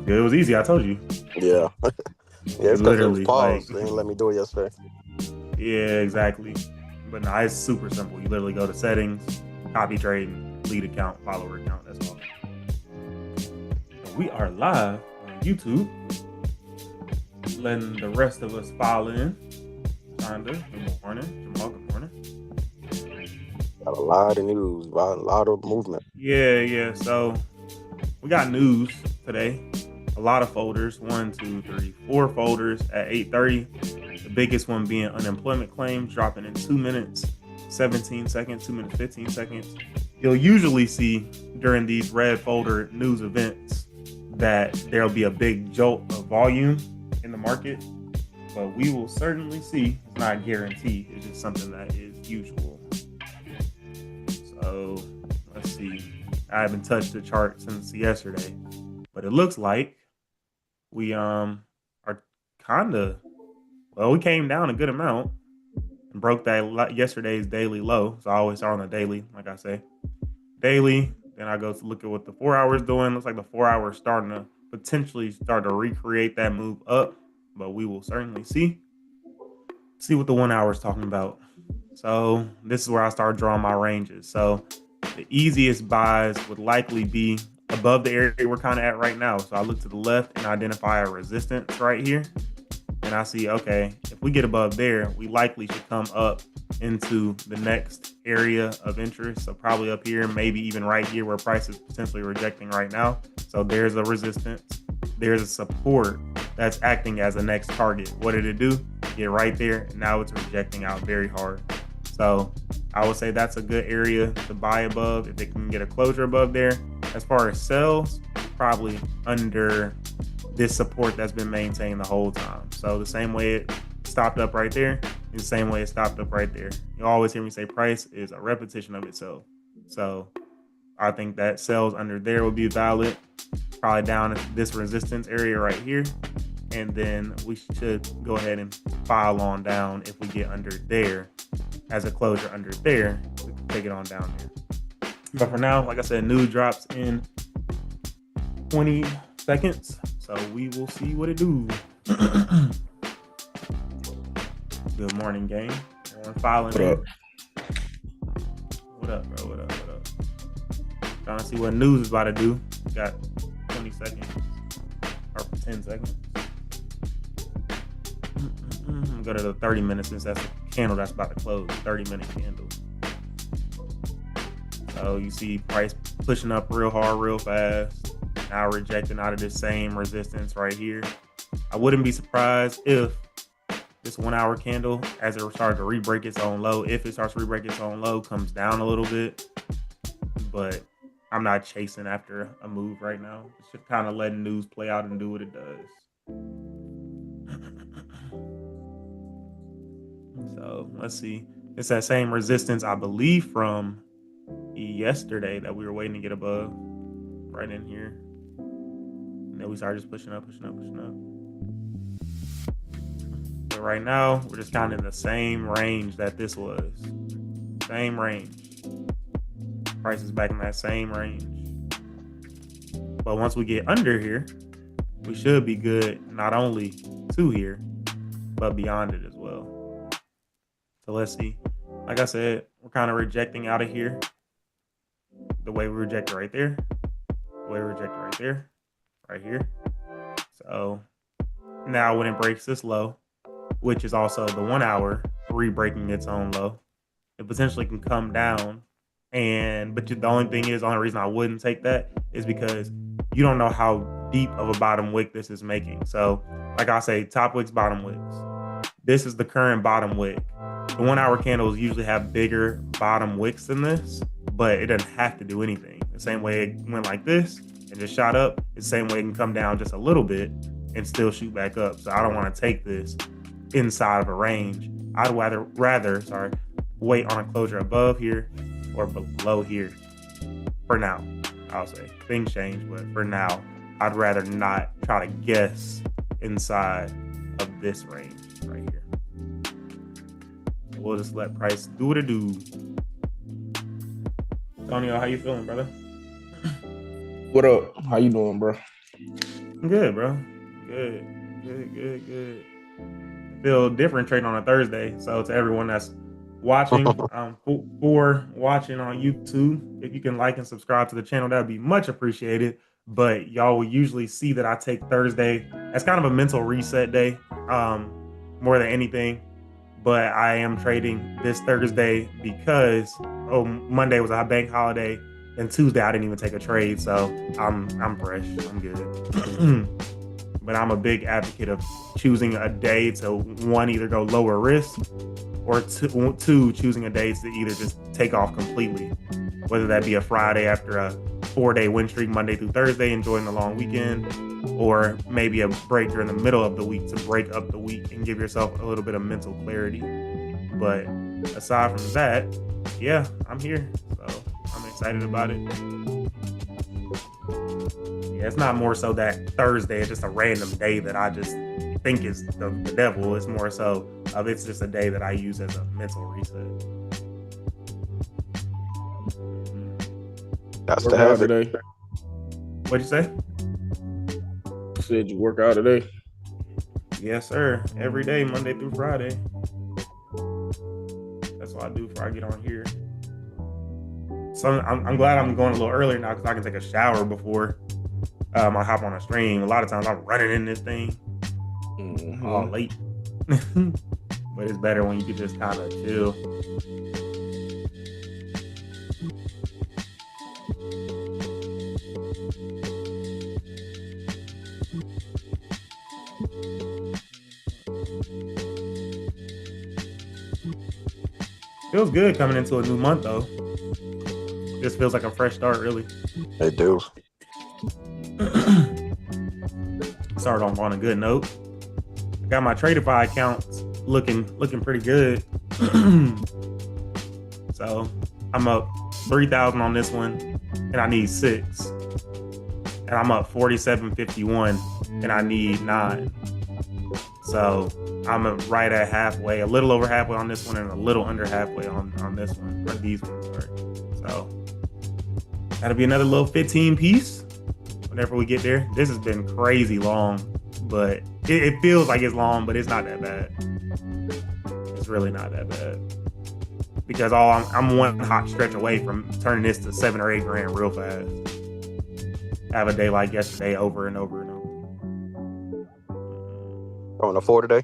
It was easy. I told you. Yeah. Yeah, You it's because it was literally like, paused. They didn't let me do it yesterday. yeah, exactly. But no, it's super simple. You literally go to settings, copy trading, lead account, follower account. That's all. And we are live on YouTube, letting the rest of us file in. Shonda, good morning. Jamal, good morning. Got a lot of news, a lot of movement. Yeah. So we got news today. A lot of folders. 1, 2, 3, 4 folders at 8:30. The biggest one being unemployment claims dropping in 2 minutes, 17 seconds, 2 minutes, 15 seconds. You'll usually see during these red folder news events that there'll be a big jolt of volume in the market, but we will certainly see. It's not guaranteed. It's just something that is usual. So let's see. I haven't touched the chart since yesterday, but it looks like we are kind of, well, we came down a good amount and broke that yesterday's daily low. So I always start on the daily, like I say, daily. Then I go to look at what the 4 hours doing. Looks like the 4 hours starting to potentially start to recreate that move up, but we will certainly see what the 1 hour is talking about. So this is where I start drawing my ranges. So the easiest buys would likely be above the area we're kind of at right now. So I look to the left and identify a resistance right here. And I see, okay, if we get above there, we likely should come up into the next area of interest. So probably up here, maybe even right here where price is potentially rejecting right now. So there's a resistance. There's a support that's acting as a next target. What did it do? Get right there. And now it's rejecting out very hard. So I would say that's a good area to buy above if it can get a closure above there. As far as sells, probably under this support that's been maintained the whole time. So the same way it stopped up right there, the same way it stopped up right there. You always hear me say price is a repetition of itself. So I think that sells under there will be valid, probably down at this resistance area right here. And then we should go ahead and file on down if we get under there as a closure under there. We can take it on down there. But for now, like I said, news drops in 20 seconds. So we will see what it do. Good morning, gang. Everyone filing What in. up? What up, bro? What up? Trying to see what news is about to do. Got 20 seconds or 10 seconds. Go to the 30 minutes since that's the candle that's about to close. 30-minute candle. So you see price pushing up real hard, real fast. Now rejecting out of this same resistance right here. I wouldn't be surprised if this 1 hour candle, as it starts to re-break its own low, if it starts to re-break its own low, comes down a little bit. But I'm not chasing after a move right now. It's just kind of letting news play out and do what it does. So let's see. It's that same resistance, I believe, from yesterday that we were waiting to get above. Right in here. And then we started just pushing up. But right now, we're just kind of in the same range that this was. Same range. Price is back in that same range. But once we get under here, we should be good not only to here, but beyond it as well. So let's see. Like I said, we're kind of rejecting out of here. The way we rejected right there. The way we rejected right there. Right here. So now when it breaks this low, which is also the 1 hour re-breaking its own low, it potentially can come down. But the only reason I wouldn't take that is because you don't know how deep of a bottom wick this is making. So like I say, top wicks, bottom wicks. This is the current bottom wick. The 1 hour candles usually have bigger bottom wicks than this, but it doesn't have to do anything. The same way it went like this and just shot up, the same way it can come down just a little bit and still shoot back up. So I don't want to take this inside of a range. I'd rather wait on a closure above here or below here. For now, I'll say. Things change, but for now, I'd rather not try to guess inside of this range right here. We'll just let price do what it do. Antonio, how you feeling, brother? What up? How you doing, bro? I'm good, bro. Good, good. Feel different trading on a Thursday. So to everyone that's watching, for watching on YouTube, if you can like and subscribe to the channel, that would be much appreciated. But y'all will usually see that I take Thursday as kind of a mental reset day, more than anything. But I am trading this Thursday because Monday was a bank holiday, and Tuesday I didn't even take a trade, so I'm fresh. I'm good. But I'm a big advocate of choosing a day to one, either go lower risk, or two, choosing a day to either just take off completely, whether that be a Friday after a 4-day win streak, Monday through Thursday, enjoying the long weekend, or maybe a break during the middle of the week to break up the week and give yourself a little bit of mental clarity. But aside from that, yeah, I'm here, so I'm excited about it. Yeah, it's not more so that Thursday is just a random day that I just think is the devil. It's more so of it's just a day that I use as a mental reset. That's Work the out habit. today. What'd you say? Said you work out today. Yes, sir. Every day, Monday through Friday. That's what I do before I get on here. So I'm glad I'm going a little earlier now because I can take a shower before I hop on a stream. A lot of times I'm running in this thing all late. But it's better when you can just kind of chill. Feels good coming into a new month though. Just feels like a fresh start, really. They do. Started on a good note. I got my Tradify accounts looking pretty good. So I'm up 3,000 on this one, and I need 6. And I'm up 47.51, and I need 9. So I'm right at halfway, a little over halfway on this one, and a little under halfway on this one, or these ones. Sorry. So that'll be another little 15 piece whenever we get there. This has been crazy long, but it feels like it's long, but it's not that bad. It's really not that bad. Because I'm one hot stretch away from turning this to 7 or 8 grand real fast. Have a day like yesterday over and over and over. On the 4 today?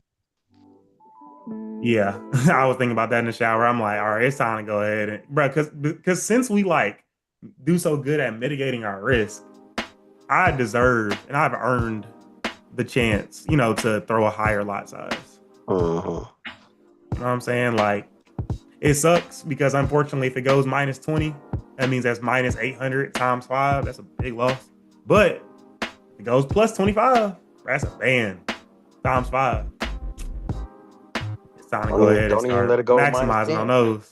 Yeah, I was thinking about that in the shower. I'm like, all right, it's time to go ahead and, bro, because since we like do so good at mitigating our risk, I deserve and I've earned the chance, to throw a higher lot size. You know what I'm saying? Like, it sucks because unfortunately, if it goes minus 20, that means that's minus 800 times 5. That's a big loss. But if it goes plus 25, that's a band times 5. It's time to go ahead and start maximizing on those.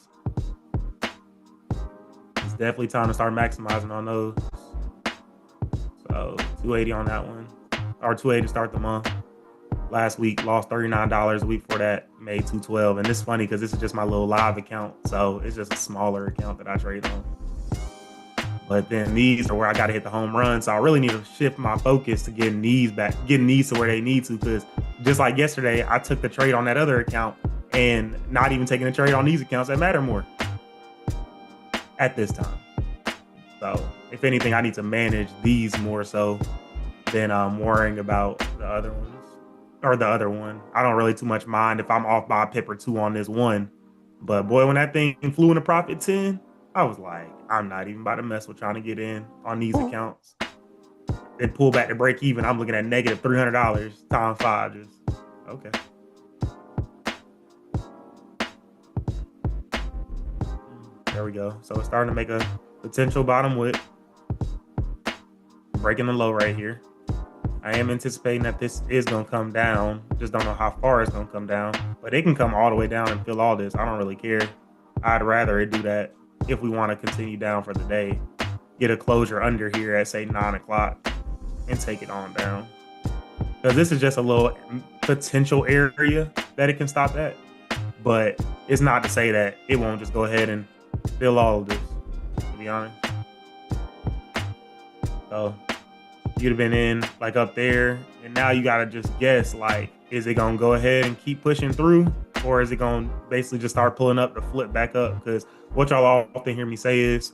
It's definitely time to start maximizing on those. So 280 on that one, or 280 to start the month. Last week lost $39. A week before that made 212. And this is funny because this is just my little live account, so it's just a smaller account that I trade on. But then these are where I got to hit the home run, so I really need to shift my focus to getting these to where they need to. Because just like yesterday, I took the trade on that other account and not even taking a trade on these accounts that matter more at this time. So if anything, I need to manage these more so than worrying about the other ones. Or the other one. I don't really too much mind if I'm off by a pip or 2 on this one. But boy, when that thing flew into profit 10, I was like, I'm not even about to mess with trying to get in on these accounts. Then pull back to break even. I'm looking at negative $300 times 5. Just okay. There we go. So it's starting to make a potential bottom wick. Breaking the low right here. I am anticipating that this is going to come down. Just don't know how far it's going to come down. But it can come all the way down and fill all this. I don't really care. I'd rather it do that if we want to continue down for the day. Get a closure under here at, say, 9 o'clock and take it on down. Because this is just a little potential area that it can stop at. But it's not to say that it won't just go ahead and fill all of this, to be honest. So you'd have been in like up there, and now you gotta just guess like, is it gonna go ahead and keep pushing through, or is it gonna basically just start pulling up to flip back up? Because what y'all often hear me say is,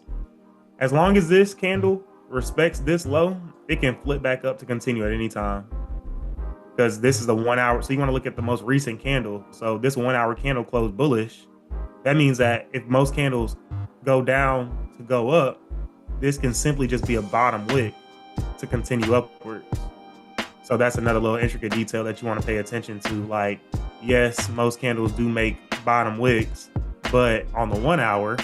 as long as this candle respects this low, it can flip back up to continue at any time. Because this is the 1 hour, so you want to look at the most recent candle. So this 1 hour candle closed bullish. That means that if most candles go down to go up, this can simply just be a bottom wick to continue upwards. So that's another little intricate detail that you want to pay attention to. Like, yes, most candles do make bottom wicks, but on the 1 hour,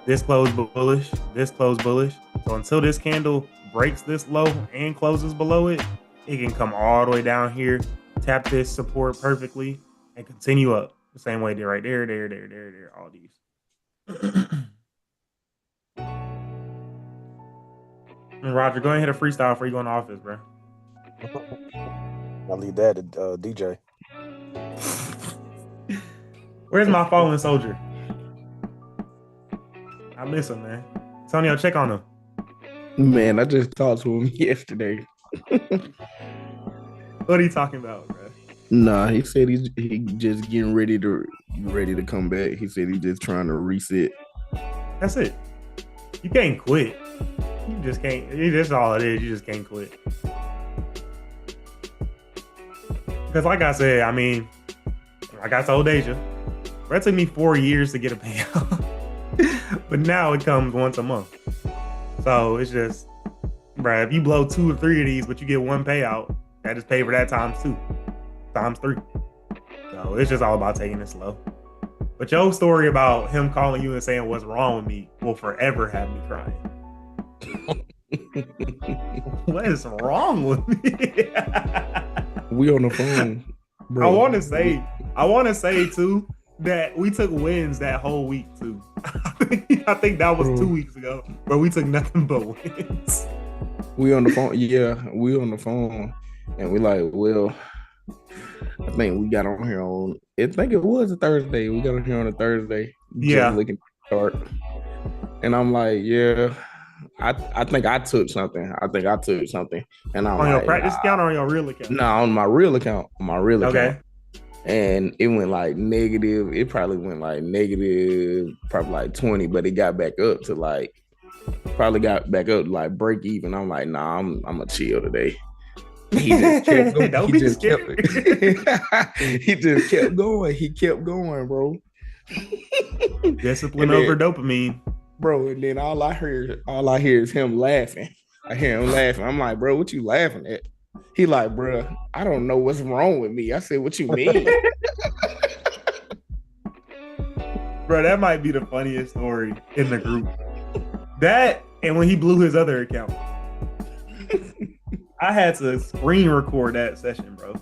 this closed bullish, this closed bullish. So until this candle breaks this low and closes below it, it can come all the way down here, tap this support perfectly, and continue up the same way it did right there, there, all these. And Roger, go ahead and hit a freestyle before you go in the office, bro. I'll leave that to DJ. Where's my fallen soldier? I miss him, man. Antonio, check on him. Man, I just talked to him yesterday. What are you talking about, bro? Nah, he said he just getting ready to come back. He said he's just trying to reset. That's it. You can't quit. You just can't. That's all it is. You just can't quit. Because like I said, I mean, like I told Deja, that took me 4 years to get a payout. But now it comes once a month. So it's just, bruh, if you blow 2 or 3 of these, but you get one payout, that is pay for that times 2, times 3. So it's just all about taking it slow. But your story about him calling you and saying what's wrong with me will forever have me crying. What is wrong with me? We on the phone, bro. I want to say too that we took wins that whole week too. I think that was 2 weeks ago, where we took nothing but wins. We on the phone, yeah. We on the phone, and we like, well, I think we got on here on. I think it was a Thursday. We got on here on a Thursday. Yeah, looking start, and I'm like, yeah. I think I took something. And I'm on your like, practice account or on your real account? No, on my real account. Okay. And it went like negative. It probably went like negative, probably like 20, but it got back up to like, break even. I'm like, nah, I'm gonna chill today. He just kept going. Don't be scared. He just kept going. He kept going, bro. Discipline over dopamine. Bro, and then all I hear is him laughing. I hear him laughing. I'm like, bro, what you laughing at? He like, bro, I don't know what's wrong with me. I said, what you mean? Bro, that might be the funniest story in the group. That, and when he blew his other account. I had to screen record that session, bro.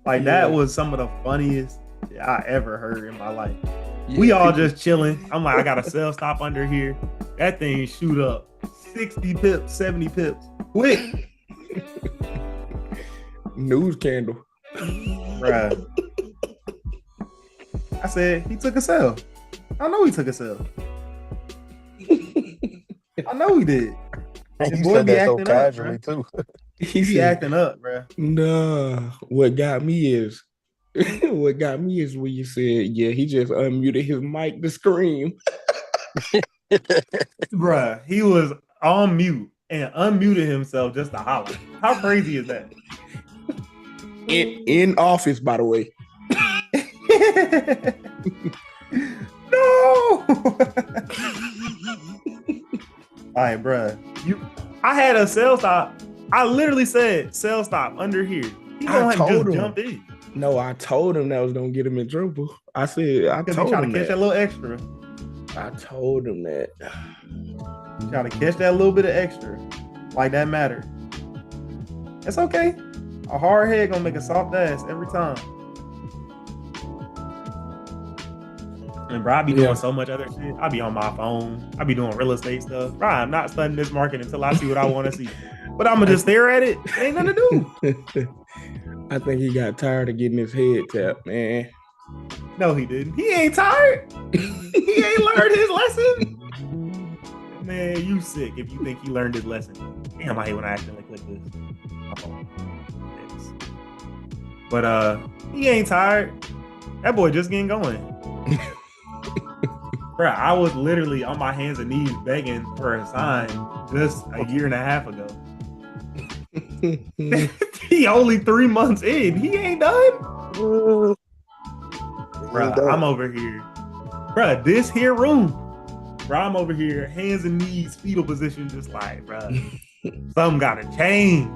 Like, that was some of the funniest I ever heard in my life. Yeah. We all just chilling. I'm like, I got a sell stop under here. That thing shoot up 60 pips, 70 pips. Quick. News candle. Bruh. I said, he took a sell. I know he took a sell. I know he did. You said that so casually, too. He be acting up, bro. Nah, what got me is when you said, yeah, he just unmuted his mic to scream. Bruh, he was on mute and unmuted himself just to holler. How crazy is that? In office, by the way. No. All right, bruh. I had a sell stop. I literally said sell stop under here. He gonna just jump in. No, I told him that was gonna get him in trouble. I told him trying to catch that little extra. I told him that. Trying to catch that little bit of extra. Like that matter. It's okay. A hard head gonna make a soft ass every time. And bro, I be doing so much other shit. I be on my phone. I be doing real estate stuff. Bro, I'm not studying this market until I see what I want to see. But I'm gonna just stare at it. It ain't nothing to do. I think he got tired of getting his head tapped, man. No, he didn't. He ain't tired. He ain't learned his lesson. Man, you sick if you think he learned his lesson. Damn, I hate when I accidentally click this. My phone. Thanks. But he ain't tired. That boy just getting going. Bruh, I was literally on my hands and knees begging for a sign just a year and a half ago. He only 3 months in. He ain't done. Bruh, I'm over here. Bruh, this here room. Bruh, I'm over here, hands and knees, fetal position, just like, bruh, something gotta change.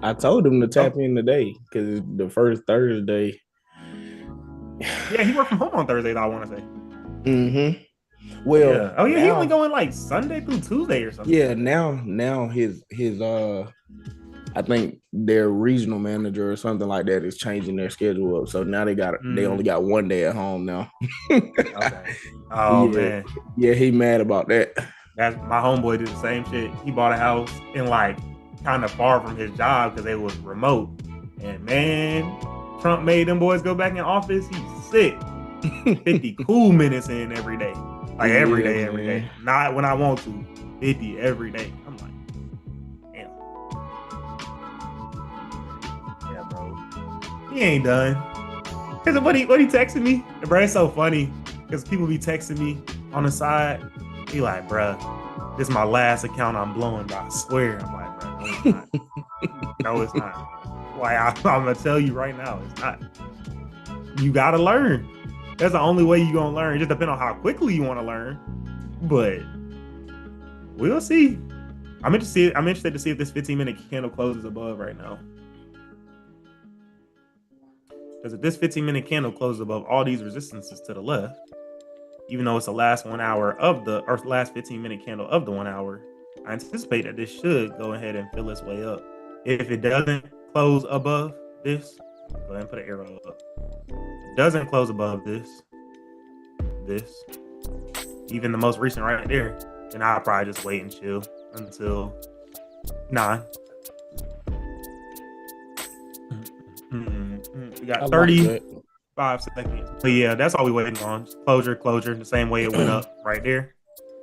I told him to tap in today because the first Thursday. Yeah, he worked from home on Thursdays, I want to say. Mm-hmm. Well, yeah. Oh yeah, he only going like Sunday through Tuesday or something. Yeah, now his I think their regional manager or something like that is changing their schedule up. So now they only got 1 day at home now. Okay. Oh man. Yeah, he mad about that. That's my homeboy did the same shit. He bought a house in like kind of far from his job because it was remote. And man, Trump made them boys go back in office. He's sick. 50 cool minutes in every day. Like every day. Not when I want to. 50 every day. I'm like, damn. Yeah, bro. He ain't done. Cause what he texting me? And bro, it's so funny. Because people be texting me on the side. He like, bruh, this is my last account I'm blowing, bro. I swear. I'm like, bro, no, it's not. No, it's not. Like, I'm gonna tell you right now, it's not. You gotta learn. That's the only way you're gonna learn. It just depends on how quickly you want to learn. But we'll see. I'm interested to see if this 15-minute candle closes above right now. Because if this 15-minute candle closes above all these resistances to the left, even though it's the last 1 hour of the, or last 15-minute candle of the 1 hour, I anticipate that this should go ahead and fill its way up. If it doesn't close above this, go ahead and put an arrow up. If it doesn't close above this, even the most recent right there, then I'll probably just wait and chill until 9. We got 35 seconds. But yeah, that's all we waiting on. Just closure, the same way it went up right there.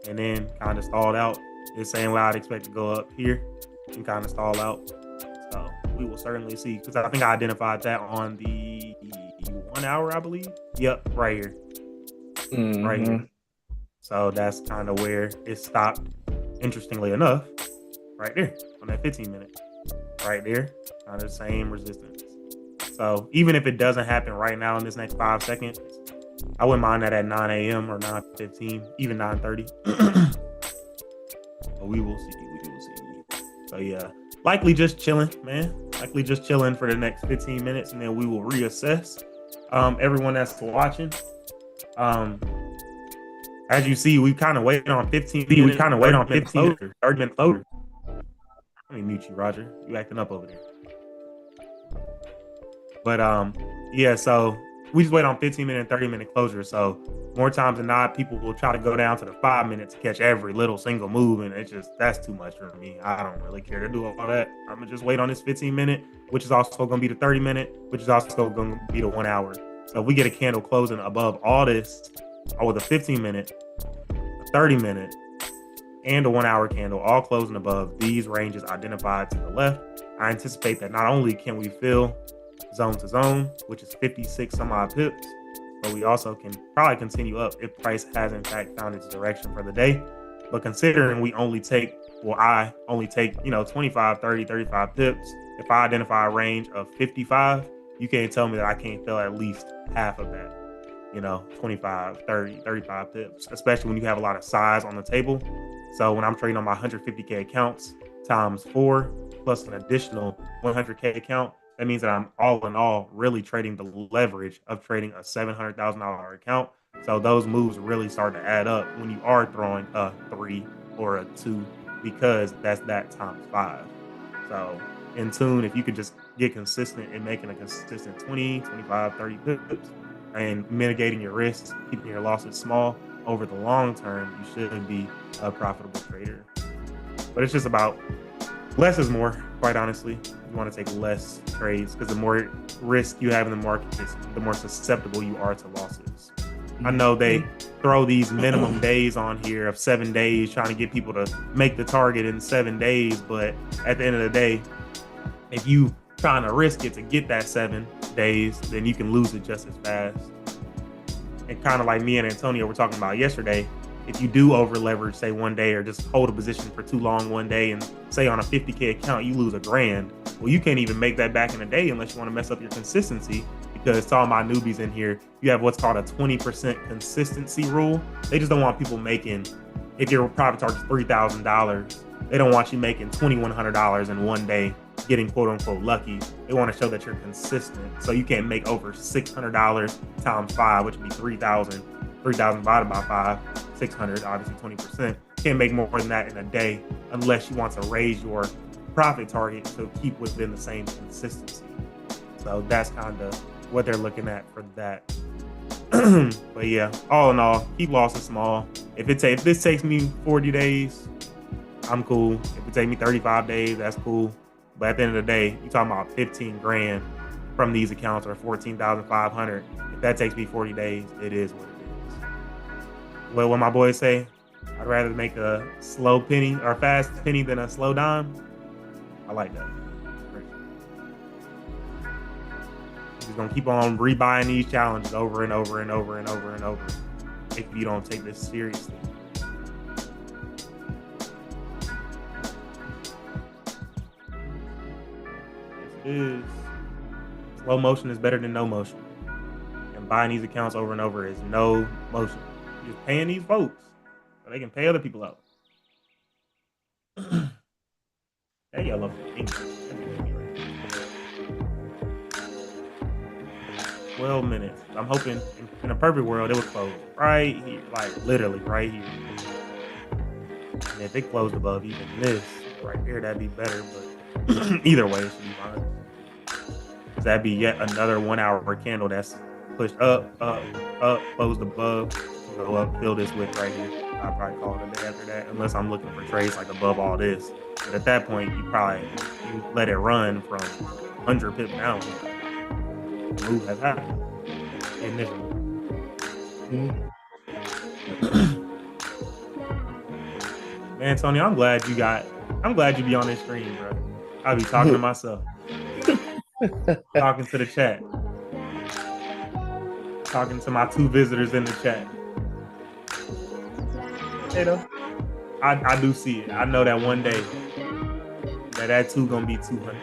And then kind of stalled out. The same way I'd expect to go up here and kind of stall out. So we will certainly see. Because I think I identified that on the 1 hour, I believe. Yep, right here. Right here. So that's kind of where it stopped, interestingly enough, right there on that 15-minute. Right there, kind of the same resistance. So even if it doesn't happen right now in this next 5 seconds, I wouldn't mind that at 9 a.m. or 9:15, even 9:30. But we will see. So yeah, likely just chilling, man. Likely just chilling for the next 15 minutes, and then we will reassess. Everyone that's watching, as you see, we kind of waited on 15. We kind of waited on 15. 30-minute closure. Let me mute you, Roger. You acting up over there. But yeah, so we just wait on 15-minute and 30-minute closure. So more times than not, people will try to go down to the 5 minutes to catch every little single move, and that's too much for me. I don't really care to do all that. I'm gonna just wait on this 15-minute, which is also gonna be the 30-minute, which is also gonna be the 1 hour. So if we get a candle closing above all this, or with a 15-minute, a 30-minute, and a 1 hour candle, all closing above these ranges identified to the left, I anticipate that not only can we fill zone to zone, which is 56 some odd pips, but we also can probably continue up if price has in fact found its direction for the day. But considering I only take 25, 30, 35 pips, if I identify a range of 55, you can't tell me that I can't fill at least half of that. 25, 30, 35 pips, especially when you have a lot of size on the table. So when I'm trading on my 150K accounts times 4 plus an additional 100K account, that means that I'm all in all really trading the leverage of trading a $700,000 account. So those moves really start to add up when you are throwing a 3 or a 2, because that's that times 5. So in tune, if you could just get consistent in making a consistent 20, 25, 30 pips and mitigating your risks, keeping your losses small over the long term, you should be a profitable trader. But it's just about less is more, quite honestly. You want to take less trades because the more risk you have in the market, the more susceptible you are to losses. I know they throw these minimum days on here of 7 days, trying to get people to make the target in 7 days. But at the end of the day, if you trying to risk it to get that 7 days, then you can lose it just as fast. And kind of like me and Antonio were talking about yesterday, if you do over leverage, say 1 day, or just hold a position for too long 1 day, and say on a 50K account, you lose $1,000. Well, you can't even make that back in a day unless you want to mess up your consistency, because to all my newbies in here, you have what's called a 20% consistency rule. They just don't want people making, if your profit target is $3,000, they don't want you making $2,100 in 1 day, getting quote unquote lucky. They want to show that you're consistent. So you can't make over $600 times 5, which would be 3,000. 3,000 divided by 5, 600, obviously 20%. Can't make more than that in a day unless you want to raise your profit target to keep within the same consistency. So that's kind of what they're looking at for that. But yeah, all in all, keep losses small. If this takes me 40 days, I'm cool. If it takes me 35 days, that's cool. But at the end of the day, you're talking about 15 grand from these accounts, or 14,500. If that takes me 40 days, it is what it is. Well, what my boys say, I'd rather make a slow penny or fast penny than a slow dime. I like that. Just gonna keep on rebuying these challenges over and over and over and over and over if you don't take this seriously. This is slow motion is better than no motion. And buying these accounts over and over is no motion. You're just paying these folks so they can pay other people out. That yellow thing. 12 minutes. I'm hoping in a perfect world it would close right here, like literally right here. And if it closed above even this right here, that'd be better. But either way, it should be fine. Cause that'd be yet another 1 hour candle that's pushed up, up, up, closed above, go up, fill this wick right here. I'll probably call it a day after that, unless I'm looking for trades like above all this. But at that point, you let it run from 100 pips down. The move has happened. Initially. Man, Tony, I'm glad you be on this stream, bro. I'll be talking to myself. Talking to the chat. Talking to my 2 visitors in the chat. Hey, though. I do see it. I know that one day that 2 gonna be 200.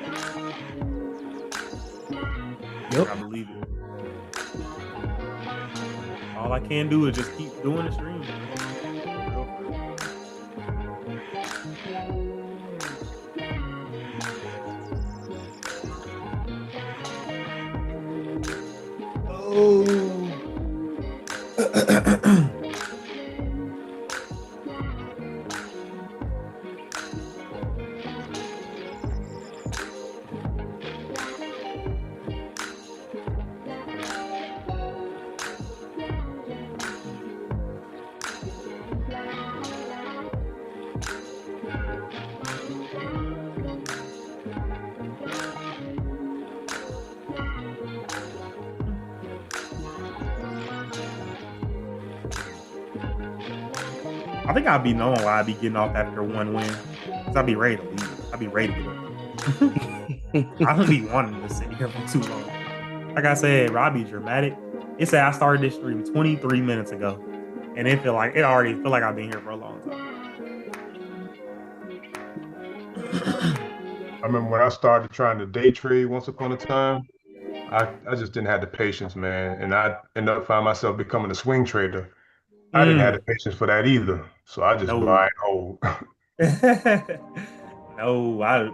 Yep. I believe it. All I can do is just keep doing the stream. Oh. I think I'd be knowing why I'd be getting off after 1 win. Because I'd be ready to leave. I'd be ready to get up. I don't be wanting to sit here for too long. Like I said, bro, I'd be dramatic. It said I started this stream 23 minutes ago. And it already feel like I've been here for a long time. I remember when I started trying to day trade once upon a time, I just didn't have the patience, man. And I ended up finding myself becoming a swing trader. I didn't have the patience for that either. So I just buy and hold.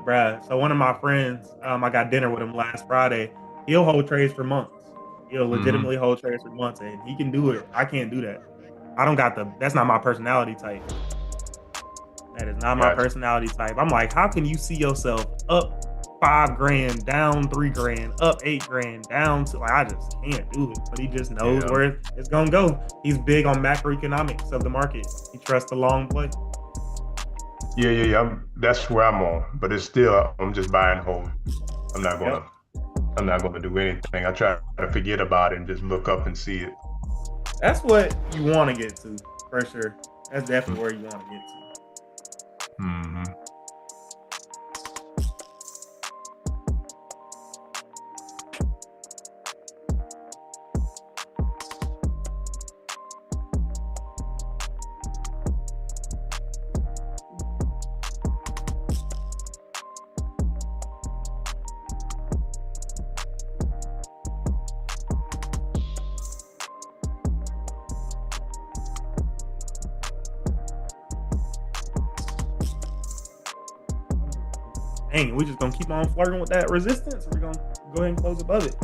Bruh. So one of my friends, I got dinner with him last Friday. He'll hold trades for months. He'll legitimately hold trades for months, and he can do it. I can't do that. That's not my personality type. That is not my personality type. I'm like, how can you see yourself up $5,000, down $3,000, up $8,000, down to, like, I just can't do it. But he just knows where it's gonna go. He's big on macroeconomics of the market. He trusts the long play. Yeah. That's where I'm on. But it's still, I'm just buying hold. I'm not gonna do anything. I try to forget about it and just look up and see it. That's what you want to get to, for sure. That's definitely where you want to get to. Mm-hmm. Dang, we just gonna keep on flirting with that resistance, or we gonna go ahead and close above it?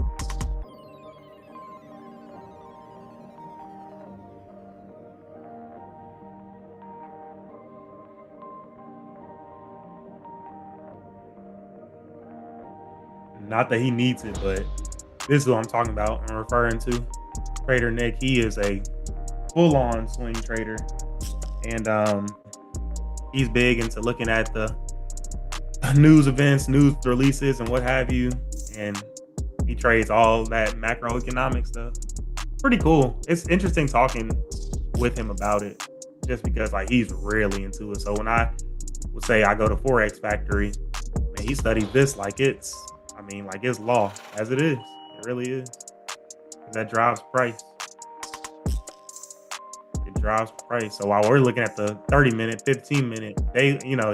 Not that he needs it, but this is what I'm talking about. I'm referring to Trader Nick. He is a full-on swing trader, and he's big into looking at the news events, news releases, and what have you. And he trades all that macroeconomic stuff. Pretty cool. It's interesting talking with him about it, just because like he's really into it. So when I would say I go to Forex Factory, man, he studies this like it's law, as it is. It really is. That drives price. It drives price. So while we're looking at the 30-minute, 15-minute,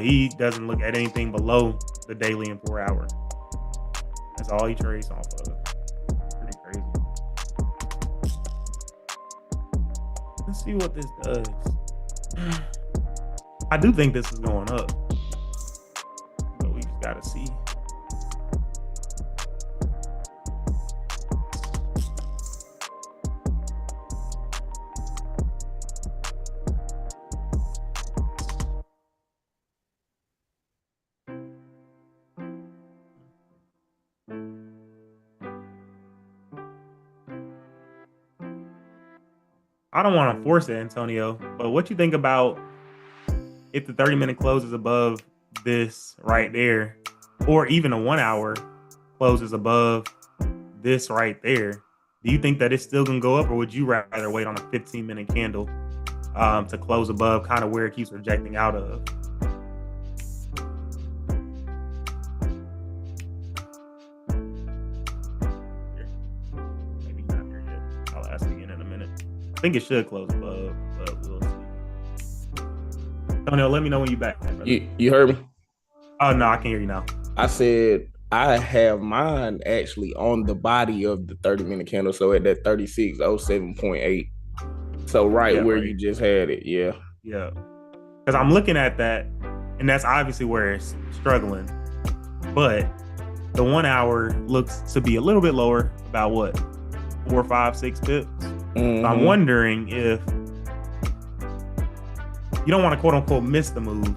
he doesn't look at anything below the daily and 4 hour. That's all he trades off of. Pretty crazy. Let's see what this does. I do think this is going up, but we just gotta see. I don't want to force it, Antonio, but what you think about if the 30-minute closes above this right there, or even a 1 hour closes above this right there? Do you think that it's still gonna go up, or would you rather wait on a 15-minute candle to close above kind of where it keeps rejecting out of? Maybe not here yet. I'll ask again in a minute. I think it should close above, but we'll see. Antonio, let me know when you're back. You heard me? Oh, no, I can hear you now. I said I have mine actually on the body of the 30-minute candle, so at that 3607.8. So where you just had it, yeah. Yeah. Because I'm looking at that, and that's obviously where it's struggling. But the 1 hour looks to be a little bit lower, about what, 4, 5, 6 pips? Mm-hmm. So I'm wondering if you don't want to quote unquote miss the move,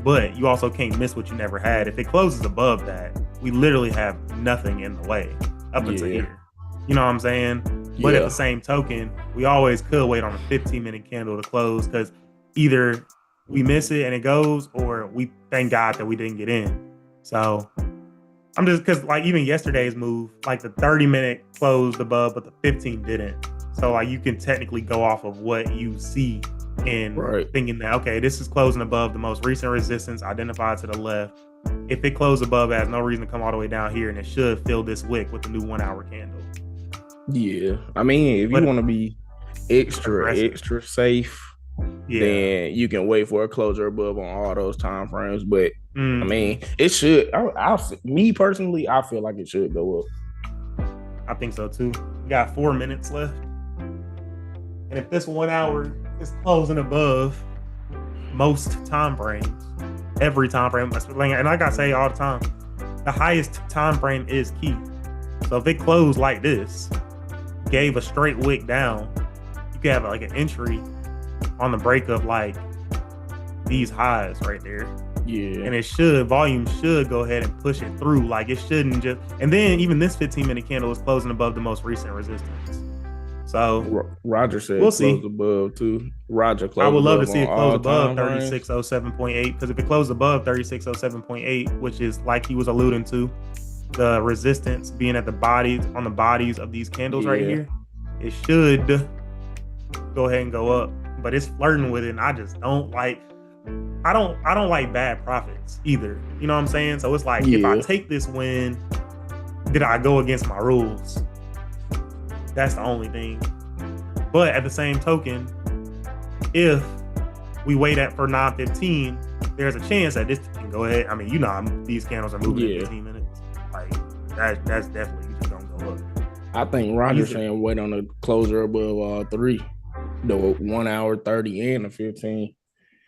but you also can't miss what you never had. If it closes above that, we literally have nothing in the way up until here. You know what I'm saying? But at the same token, we always could wait on a 15-minute candle to close, because either we miss it and it goes, or we thank God that we didn't get in. So I'm just, because like even yesterday's move, like the 30-minute closed above, but the 15 didn't. So like you can technically go off of what you see and thinking that, okay, this is closing above the most recent resistance identified to the left. If it closed above, it has no reason to come all the way down here, and it should fill this wick with the new 1 hour candle. Yeah. I mean, if you want to be extra safe, then you can wait for a closure above on all those time frames. But I mean, it should. Me personally, I feel like it should go up. I think so too. We got 4 minutes left, and if this 1 hour is closing above most time frames, every time frame, and like I say all the time, the highest time frame is key. So if it closed like this, gave a straight wick down, you could have like an entry on the break of like these highs right there. Yeah. And volume should go ahead and push it through. Like it shouldn't just, and then even this 15-minute candle is closing above the most recent resistance. So Roger said we'll close see. Above too. Roger closed. I would love to see it close above 3607.8, because if it closed above 3607.8, which is like he was alluding to, the resistance being at the bodies of these candles right here, it should go ahead and go up, but it's flirting with it, and I just don't like. I don't like bad profits either. You know what I'm saying? So it's like if I take this win, did I go against my rules? That's the only thing. But at the same token, if we wait for 9:15, there's a chance that this can go ahead. I mean, you know, these candles are moving in 15 minutes. Like that's definitely, you just don't go up. I think Roger's saying wait on the closer above 3, the 1 hour 30 and the 15.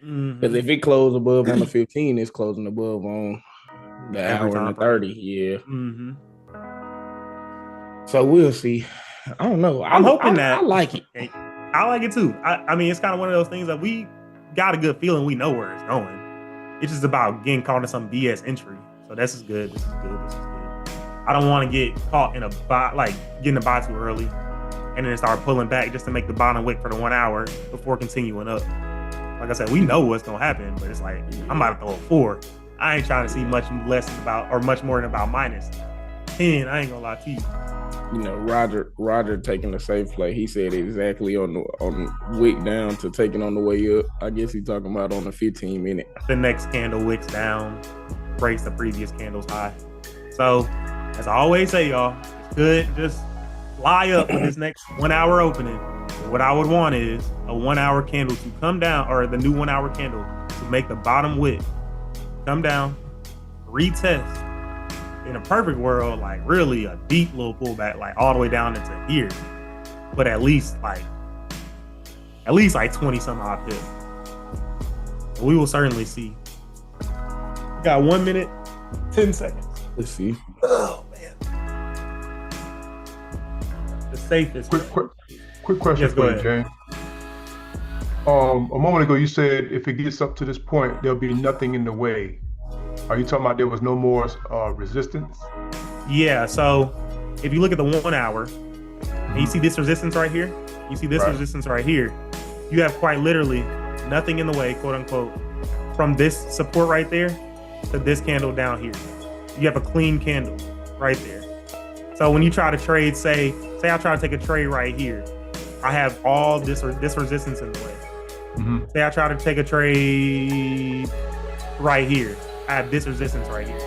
Because if it closed above on the 15, it's closing above on the hour and the 30. Yeah. So we'll see. I don't know. I'm hoping that I like it. I like it too. I mean, it's kind of one of those things that we got a good feeling. We know where it's going. It's just about getting caught in some BS entry. So this is good. This is good. This is good. I don't want to get caught in a buy, like getting a buy too early, and then start pulling back just to make the bottom wick for the 1 hour before continuing up. Like I said, we know what's gonna happen, but it's like I'm about to throw a 4. I ain't trying to see much less about or much more than about -10. I ain't gonna lie to you. You know, Roger taking the safe play. He said exactly on wick down to taking on the way up. I guess he's talking about on the 15 minute. The next candle wicks down, breaks the previous candle's high. So, as I always say, y'all, it's good just fly up with this next 1 hour opening. What I would want is a 1 hour candle to come down, or the new 1 hour candle to make the bottom wick come down, retest. In a perfect world, like really a deep little pullback, like all the way down into here, but at least like 20 some odd pips. We will certainly see. Got 1 minute, 10 seconds. Let's see. Oh man. The safest. Quick question for you, James. A moment ago, you said if it gets up to this point, there'll be nothing in the way. Are you talking about there was no more resistance? Yeah, so if you look at the 1 hour, and you see this resistance right here, resistance right here, you have quite literally nothing in the way, quote unquote, from this support right there to this candle down here. You have a clean candle right there. So when you try to trade, say I try to take a trade right here, I have all this resistance in the way. Say I try to take a trade right here, I have this resistance right here.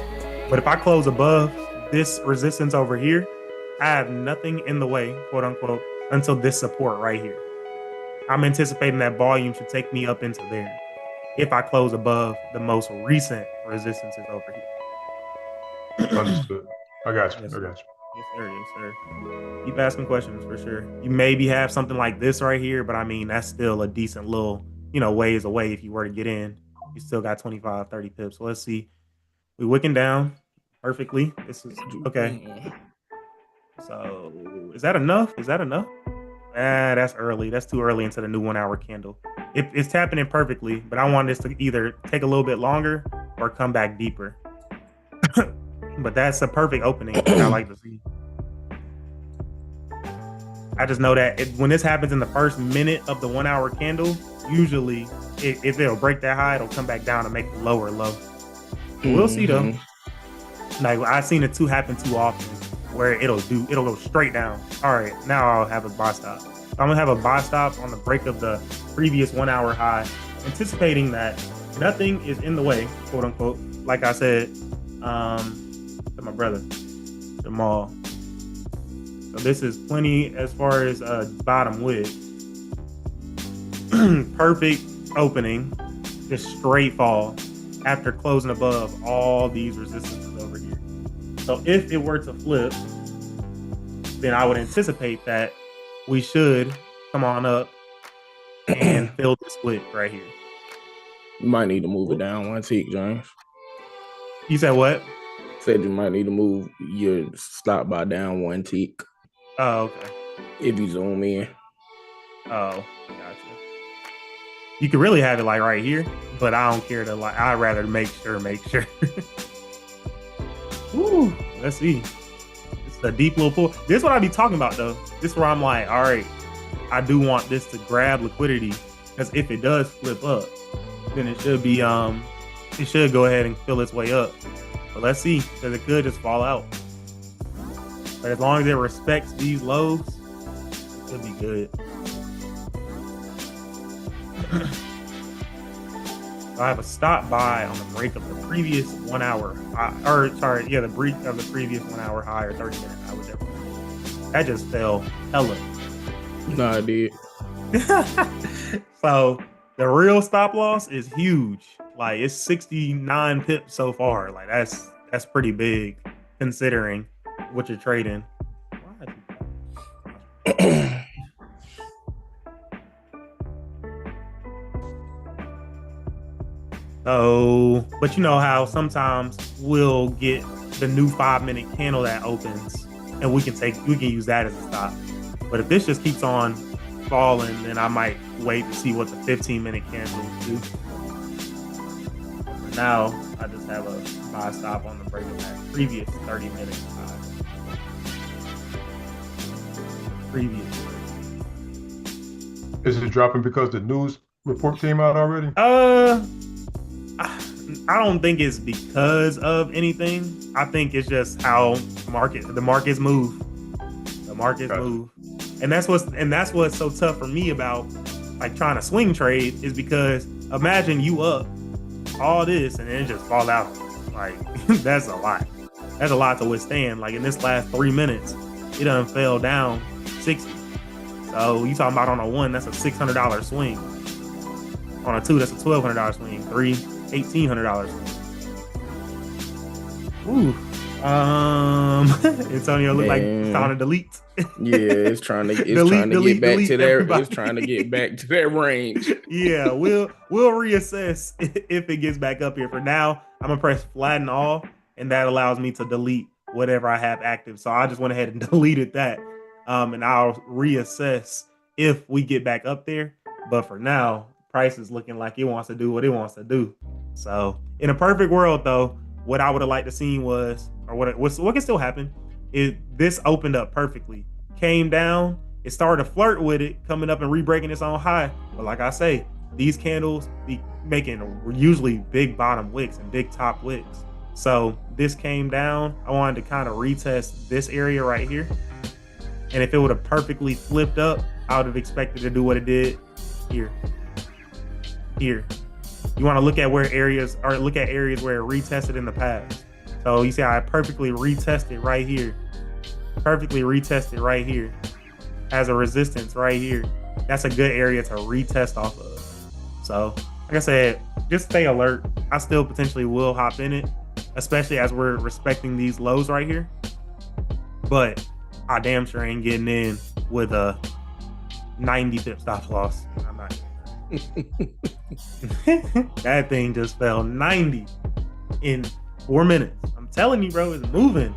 But if I close above this resistance over here, I have nothing in the way, quote unquote, until this support right here. I'm anticipating that volume should take me up into there if I close above the most recent resistances over here. Understood. I got you. Yes, I got you. Yes, sir. Yes, sir. Keep asking questions for sure. You maybe have something like this right here, but I mean, that's still a decent little, ways away if you were to get in. You still got 25, 30 pips. So let's see. We wicking down perfectly. This is okay. So is that enough? That's early. That's too early into the new 1 hour candle. It's tapping in perfectly, but I want this to either take a little bit longer or come back deeper. But that's a perfect opening. I like to see. I just know that when this happens in the first minute of the 1 hour candle, usually if it'll break that high, it'll come back down and make the lower low. We'll see though. Like I've seen it happen too often where it'll go straight down. All right, now I'll have a buy stop. So I'm gonna have a buy stop on the break of the previous 1 hour high, anticipating that nothing is in the way, quote unquote. Like I said, to my brother, Jamal. So this is plenty as far as bottom wick. Perfect opening, just straight fall after closing above all these resistances over here. So if it were to flip, then I would anticipate that we should come on up and fill this wick right here. You might need to move it down 1 tick, James. You said what? Said you might need to move your stop by down 1 tick. Oh, okay. If you zoom in. Oh, gotcha. You could really have it like right here, but I don't care to like. I'd rather make sure. Woo, let's see. It's a deep little pull. This is what I be talking about though. This is where I'm like, all right, I do want this to grab liquidity because if it does flip up, then it should be it should go ahead and fill its way up. But let's see, because it could just fall out. But as long as it respects these lows, it should be good. I have a stop buy on the break of the previous 1 hour, the break of the previous 1 hour high or 30 minute high, whichever. That just fell hella. No, I did. So the real stop loss is huge. Like it's 69 pips so far. Like that's pretty big considering what you're trading. So, but you know how sometimes we'll get the new 5-minute candle that opens and we can use that as a stop. But if this just keeps on falling, then I might wait to see what the 15-minute candles do. For now, I just have a buy stop on the break of that previous 30-minute high. Is it dropping because the news report came out already? I don't think it's because of anything. I think it's just how the markets move. The markets move. And that's what's so tough for me about like trying to swing trade is because imagine you up all this and then just fall out. Like that's a lot. That's a lot to withstand. Like in this last 3 minutes, it done fell down 60. So you talking about on a 1, that's a $600 swing. On a 2, that's a $1,200 swing. 3, $1,800 swing. Ooh. Antonio look like it's time to delete. Yeah, it's trying to get back to that range. Yeah, we'll reassess if it gets back up here. For now, I'm gonna press flatten all, and that allows me to delete whatever I have active. So I just went ahead and deleted that. And I'll reassess if we get back up there. But for now, price is looking like it wants to do what it wants to do. So in a perfect world, though, what I would have liked to see was, or what can still happen, is this opened up perfectly, came down, it started to flirt with it, coming up and re-breaking its own high. But like I say, these candles be making usually big bottom wicks and big top wicks. So this came down. I wanted to kind of retest this area right here. And if it would have perfectly flipped up, I would have expected to do what it did here. Here. You want to look at where areas where it retested in the past. So you see how I perfectly retested right here. Perfectly retested right here. As a resistance right here. That's a good area to retest off of. So, like I said, just stay alert. I still potentially will hop in it, especially as we're respecting these lows right here. But I damn sure ain't getting in with a 90 pip stop loss. I'm not. That thing just fell 90 in 4 minutes. I'm telling you, bro, it's moving.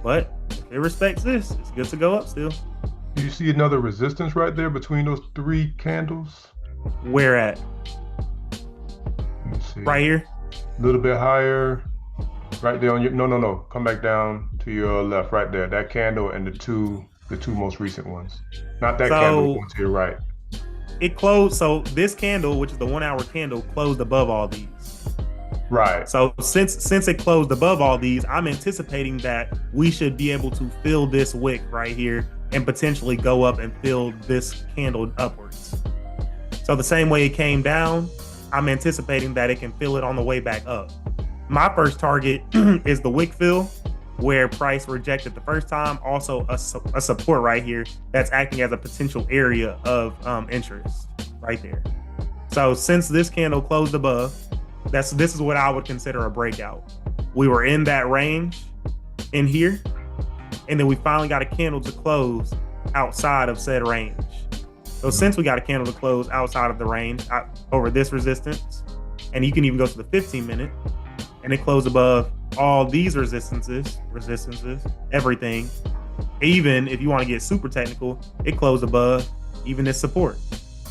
But if it respects this, it's good to go up still. Do you see another resistance right there between those 3 candles? Where at? Let me see. Right here? A little bit higher. Right there on your no. Come back down to your left, right there. That candle and the two most recent ones. Not that candle, going to your right. It closed. So this candle, which is the 1 hour candle, closed above all these. Right. So since it closed above all these, I'm anticipating that we should be able to fill this wick right here and potentially go up and fill this candle upwards. So the same way it came down, I'm anticipating that it can fill it on the way back up. My first target is the wick fill, where price rejected the first time. Also a support right here that's acting as a potential area of interest right there. So since this candle closed above, this is what I would consider a breakout. We were in that range in here, and then we finally got a candle to close outside of said range. So since we got a candle to close outside of the range over this resistance, and you can even go to the 15-minute, and it closed above all these resistances, everything. Even if you want to get super technical, it closed above even this support.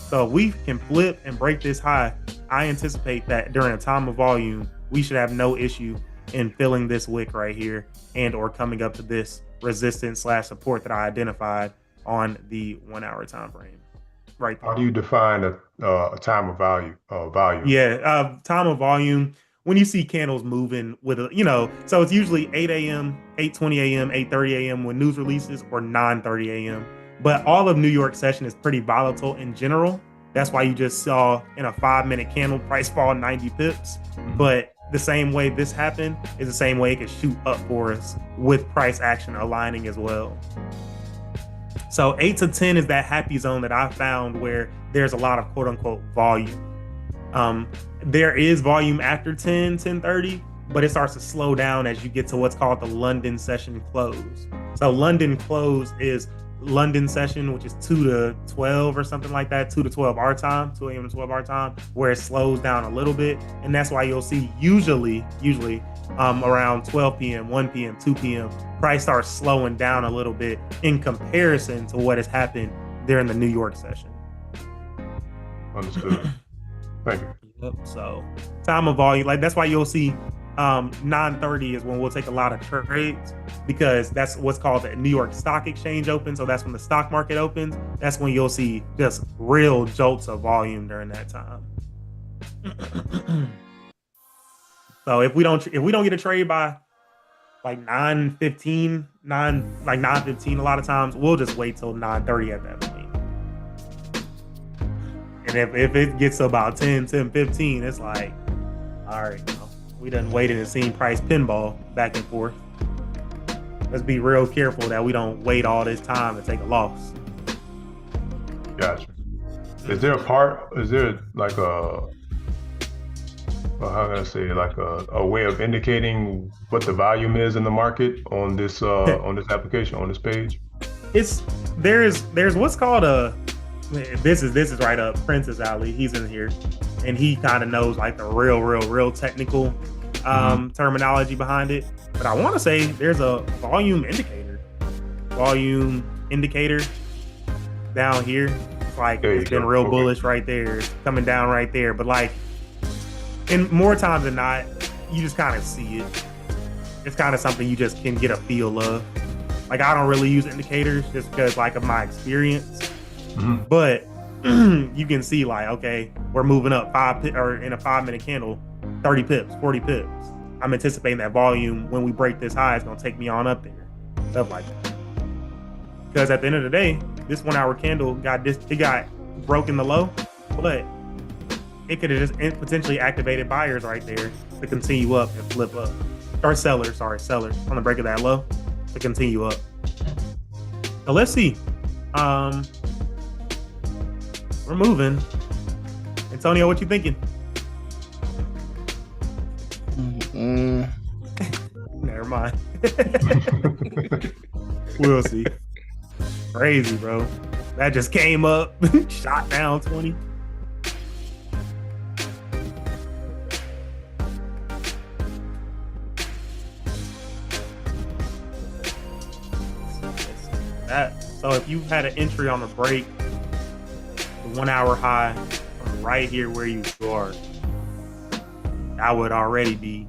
So if we can flip and break this high, I anticipate that during a time of volume, we should have no issue in filling this wick right here and or coming up to this resistance / support that I identified on the 1 hour time frame. Right there. How do you define a time of volume? Yeah, time of volume. When you see candles moving with so it's usually 8 a.m., 8:20 a.m., 8:30 a.m. when news releases, or 9:30 a.m. But all of New York session is pretty volatile in general. That's why you just saw in a 5-minute candle price fall 90 pips. But the same way this happened is the same way it could shoot up for us with price action aligning as well. So 8 to 10 is that happy zone that I found where there's a lot of quote unquote volume. There is volume after 10, 10:30, but it starts to slow down as you get to what's called the London session close. So London close is London session, which is 2 to 12 or something like that, 2 to 12 our time, 2 a.m. to 12 our time, where it slows down a little bit. And that's why you'll see usually around 12 p.m., 1 p.m., 2 p.m., price starts slowing down a little bit in comparison to what has happened during the New York session. Understood. Thank you. Yep. So time of volume, like that's why you'll see 9:30 is when we'll take a lot of trades, because that's what's called the New York Stock Exchange open. So that's when the stock market opens. That's when you'll see just real jolts of volume during that time. So if we don't get a trade by like 9:15, 9:15, a lot of times we'll just wait till 9:30 at that point. And if it gets to about 10:15, it's like, all right, we done waited and seen price pinball back and forth. Let's be real careful that we don't wait all this time to take a loss. Gotcha. Is there like a, how can I say, like a way of indicating what the volume is in the market on this on this application, on this page? There's what's called a, this is right up Prince's alley. He's in here, and he kind of knows like the real technical terminology behind it. But I want to say there's a volume indicator down here. It's like it's been real bullish right there. It's coming down right there. But like, and more times than not, you just kind of see it. It's kind of something you just can get a feel of. Like, I don't really use indicators just because like of my experience. But you can see like, okay, we're moving up in a 5-minute candle, 30 pips, 40 pips. I'm anticipating that volume when we break this high is going to take me on up there. Stuff like that. Because at the end of the day, this 1 hour candle got broken the low, but it could have just potentially activated buyers right there to continue up and flip up. Or sellers on the break of that low to continue up. So let's see. We're moving. Antonio, what you thinking? Never mind. We'll see. Crazy, bro. That just came up, shot down 20. So if you had an entry on the break, the 1 hour high from right here where you are, that would already be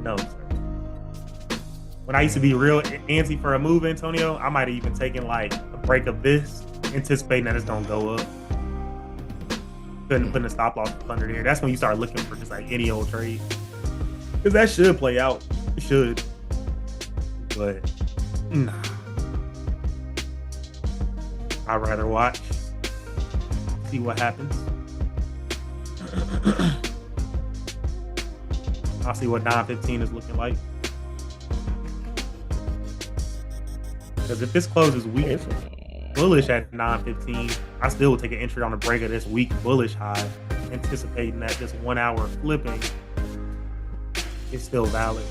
no, sir. When I used to be real antsy for a move, Antonio, I might have even taken like a break of this, anticipating that it's gonna go up. Couldn't put a stop loss under there. That's when you start looking for just like any old trade. Because that should play out. It should. But nah. I'd rather watch. See what happens. I'll see what 9:15 is looking like. Because if this closes weak bullish at 9:15, I still would take an entry on the break of this weak bullish high, anticipating that this 1 hour flipping is still valid.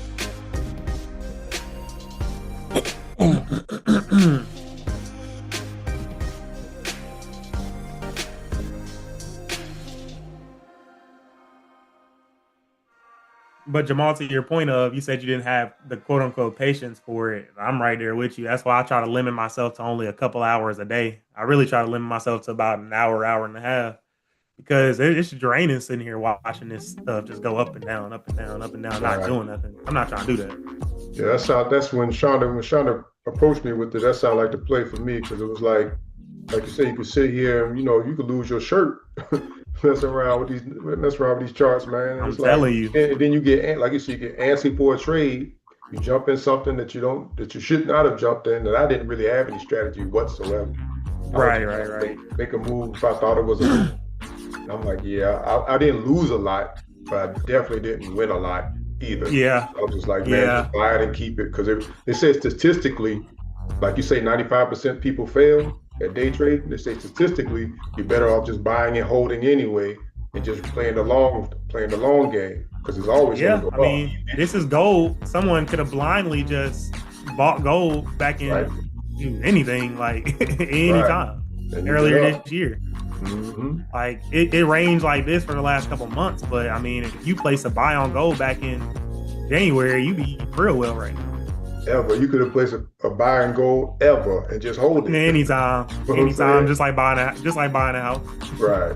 But Jamal, to your point of, you said you didn't have the quote unquote patience for it. I'm right there with you. That's why I try to limit myself to only a couple hours a day. I really try to limit myself to about an hour, hour and a half, because it's draining sitting here watching this stuff just go up and down, up and down, up and down, not doing nothing. I'm not trying to do that. Yeah, that's when Shonda approached me with it. That sounded like the play for me, because it was like you said, you could sit here and you could lose your shirt. messing around with these charts, man. I'm telling you. And then you get, like you said, you get antsy for a trade, You jump in something that you should not have jumped in, that I didn't really have any strategy whatsoever. Right. Make a move if I thought it was a move. And I'm like, yeah, I didn't lose a lot, but I definitely didn't win a lot either. Yeah. I was just like, man, just buy it and keep it. Because they say statistically, like you say, 95% people fail at day trade. They say statistically, you're better off just buying and holding anyway, and just playing the long game, because it's always going to go up. I mean, this is gold. Someone could have blindly just bought gold back in anything, like any time earlier this year. Mm-hmm. Like it ranged like this for the last couple months, but I mean, if you place a buy on gold back in January, you be real well right now. Ever. You could have placed a buy and gold ever and just hold it. Anytime, just like buying a house. Right.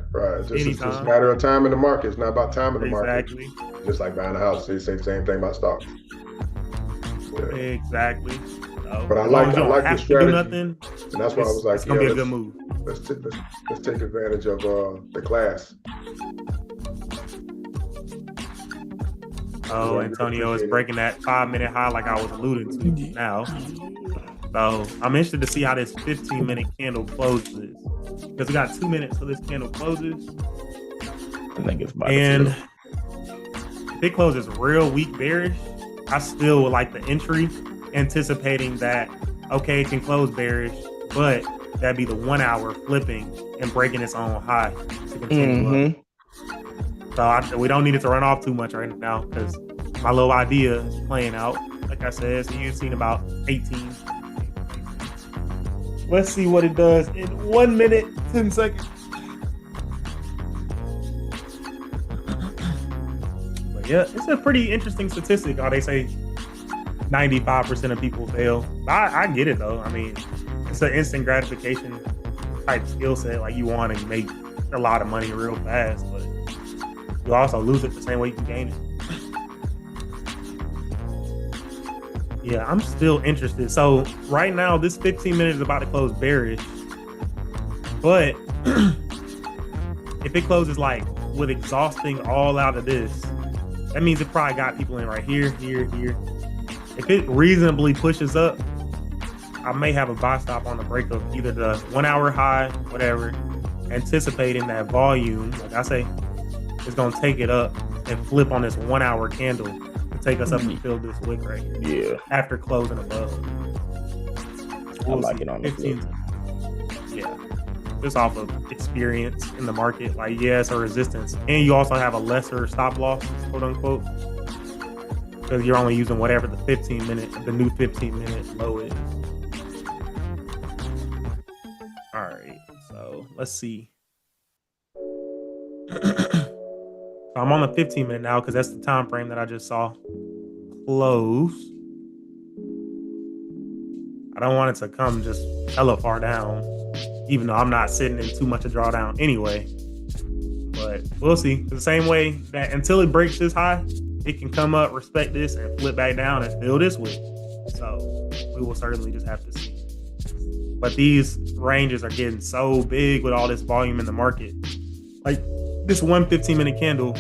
It's just a matter of time in the market. It's not about time in the market. Exactly. Just like buying a house. So you say the same thing about stocks. Yeah. Exactly. So, but I like the strategy. And that's why I was like, it's gonna be a good move. Let's take advantage of the class. Oh, Antonio is breaking that 5-minute high like I was alluding to now. So I'm interested to see how this 15-minute candle closes. Because we got 2 minutes till this candle closes. I think it's about and if it closes real weak bearish, I still would like the entry, anticipating that, okay, it can close bearish, but that'd be the 1 hour flipping and breaking its own high to continue up. So we don't need it to run off too much right now, because my little idea is playing out. Like I said, so you've seen about 18. Let's see what it does in 1 minute, 10 seconds. But yeah, it's a pretty interesting statistic. How they say 95% of people fail. I get it though. I mean, it's an instant gratification type skill set. Like you want to make a lot of money real fast, but you also lose it the same way you can gain it. Yeah, I'm still interested. So right now, this 15 minutes is about to close bearish. But if it closes like with exhausting all out of this, that means it probably got people in right here. If it reasonably pushes up, I may have a buy stop on the break of either the 1 hour high, whatever, anticipating that volume, like I say, is going to take it up and flip on this 1 hour candle to take us up and fill this wick right here. Yeah. After closing above. I like it on the 15. Yeah. Just off of experience in the market. Like, yeah, it's a resistance. And you also have a lesser stop loss, quote unquote. Because you're only using whatever the new 15-minute low is. All right. So let's see. So I'm on the 15-minute now because that's the time frame that I just saw close. I don't want it to come just hella far down, even though I'm not sitting in too much of drawdown anyway. But we'll see. The same way that until it breaks this high, it can come up, respect this, and flip back down and fill this way. So we will certainly just have to see. But these ranges are getting so big with all this volume in the market. Like this 1 15-minute candle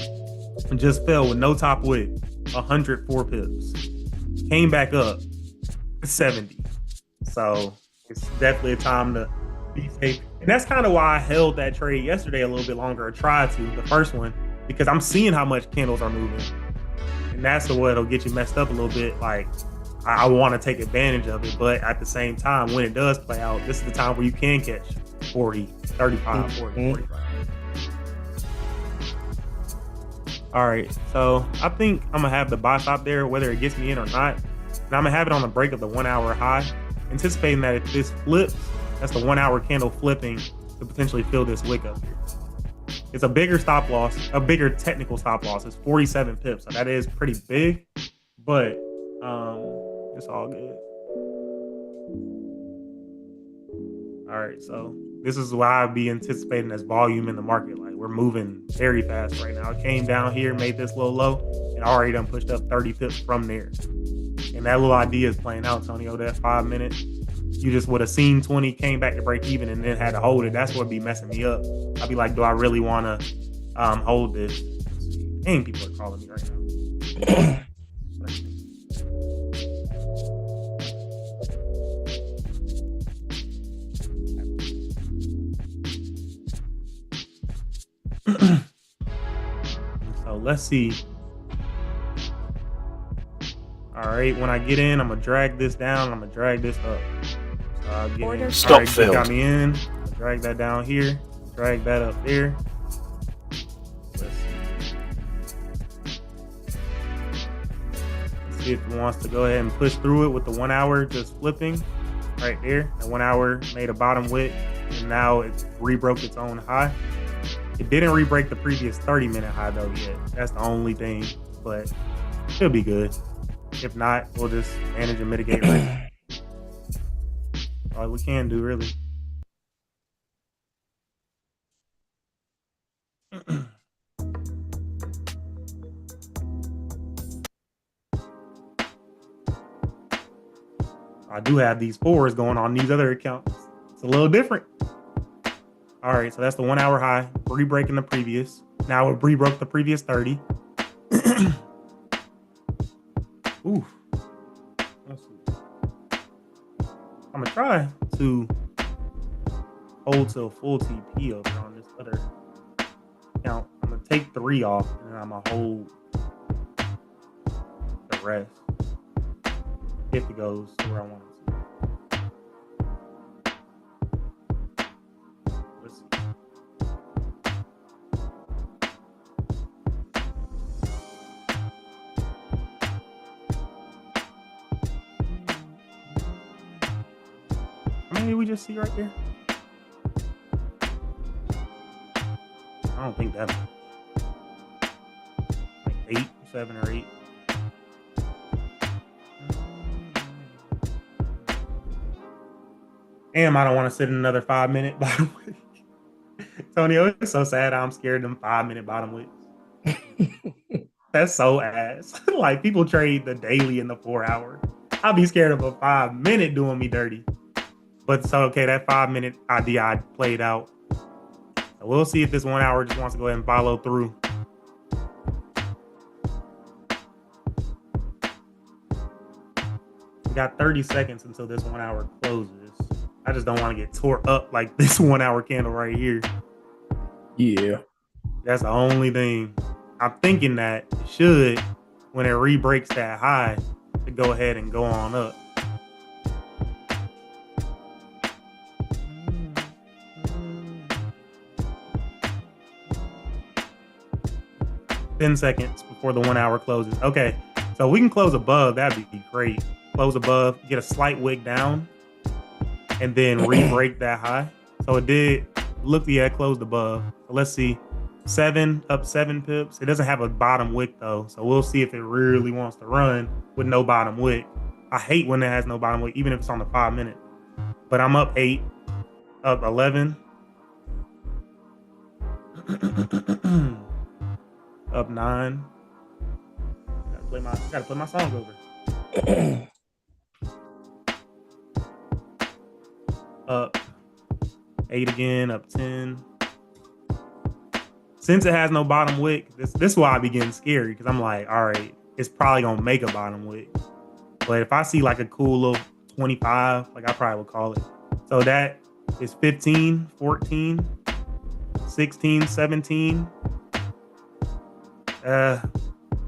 just fell with no top wick, 104 pips. Came back up 70. So it's definitely a time to be safe. And that's kind of why I held that trade yesterday a little bit longer, or tried to, the first one, because I'm seeing how much candles are moving. And that's what'll get you messed up a little bit. Like, I want to take advantage of it, but at the same time, when it does play out, this is the time where you can catch 40, 35, 40, 45. All right, so I think I'm gonna have the buy stop there, whether it gets me in or not. And I'm gonna have it on the break of the 1 hour high, anticipating that if this flips, that's the 1 hour candle flipping to potentially fill this wick up here. It's a bigger stop loss, a bigger technical stop loss. It's 47 pips, so that is pretty big, but it's all good. All right, so this is why I'd be anticipating as volume in the market. Like, we're moving very fast right now. It came down here, made this little low, and already done pushed up 30 pips from there. And that little idea is playing out, Antonio. That 5 minutes, you just would have seen 20, came back to break even, and then had to hold it. That's what would be messing me up. I'd be like, do I really want to hold this? Dang, people are calling me right now. So let's see. All right, when I get in, I'm gonna drag this down. I'm gonna drag this up. So I'll get in. Stop All right, failed. got me in. Drag that down here. Drag that up there. Let's see if it wants to go ahead and push through it with the 1 hour just flipping right there. The 1 hour made a bottom wick, and now it rebroke its own high. It didn't re-break the previous 30-minute high though yet. That's the only thing, but should be good. If not, we'll just manage and mitigate risk. All we can do, really. I do have these fours going on these other accounts. It's a little different. All right, so that's the 1 hour high, re-breaking the previous. Now it re-broke the previous 30. Ooh. Let's see. I'm gonna try to hold till full TP over on this other account. I'm gonna take 3 off and then I'm gonna hold the rest if it goes to where I want it to. Let's see. How many did we just see right there? I don't think that much. Like 8, 7 or 8. Damn, I don't want to sit in another 5-minute bottom wick. Tonio, it's so sad. I'm scared of them 5-minute bottom wicks. That's so ass. Like, people trade the daily and the 4 hour. I'll be scared of a 5-minute doing me dirty. But so, okay, that 5-minute idea I played out. So we'll see if this 1 hour just wants to go ahead and follow through. We got 30 seconds until this 1 hour closes. I just don't want to get tore up like this 1 hour candle right here. Yeah. That's the only thing. I'm thinking that it should, when it re-breaks that high, to go ahead and go on up. Ten seconds before the 1 hour closes. Okay, so we can close above. That'd be great. Close above, get a slight wick down, and then re-break that high. So it did look, yeah, it closed above. So let's see. 7 up 7 pips. It doesn't have a bottom wick though. So we'll see if it really wants to run with no bottom wick. I hate when it has no bottom wick, even if it's on the 5-minute. But I'm up 8, up 11. Up 9. Gotta play my songs over. Up 8 again, up 10. Since it has no bottom wick, this is why I be getting scary, because I'm like, all right, it's probably gonna make a bottom wick. But if I see like a cool little 25, like I probably would call it. So that is 15, 14, 16, 17,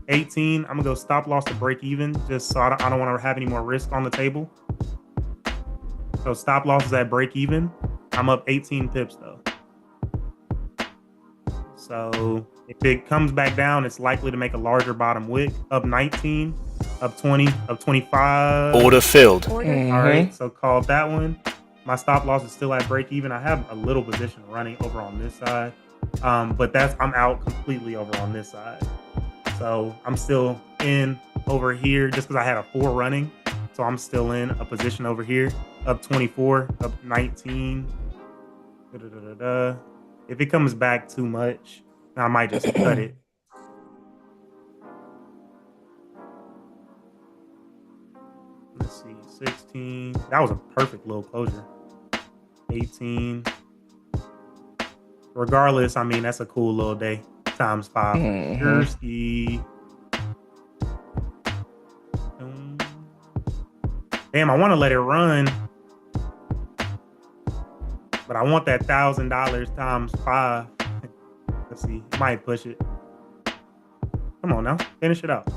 18. I'm gonna go stop loss to break even, just so I don't want to have any more risk on the table. So stop loss is at break even. I'm up 18 pips though. So if it comes back down, it's likely to make a larger bottom wick. Up 19, up 20, up 25. Order filled. All right, so called that one. My stop loss is still at break even. I have a little position running over on this side, but I'm out completely over on this side. So I'm still in over here just because I had a 4 running. So I'm still in a position over here. Up 24, up 19. If it comes back too much, I might just cut it. Let's see, 16. That was a perfect little closure. 18. Regardless, I mean, that's a cool little day. Times 5. Jersey. Damn, I want to let it run. But I want that $1,000 times 5. Let's see. Might push it. Come on now, finish it out.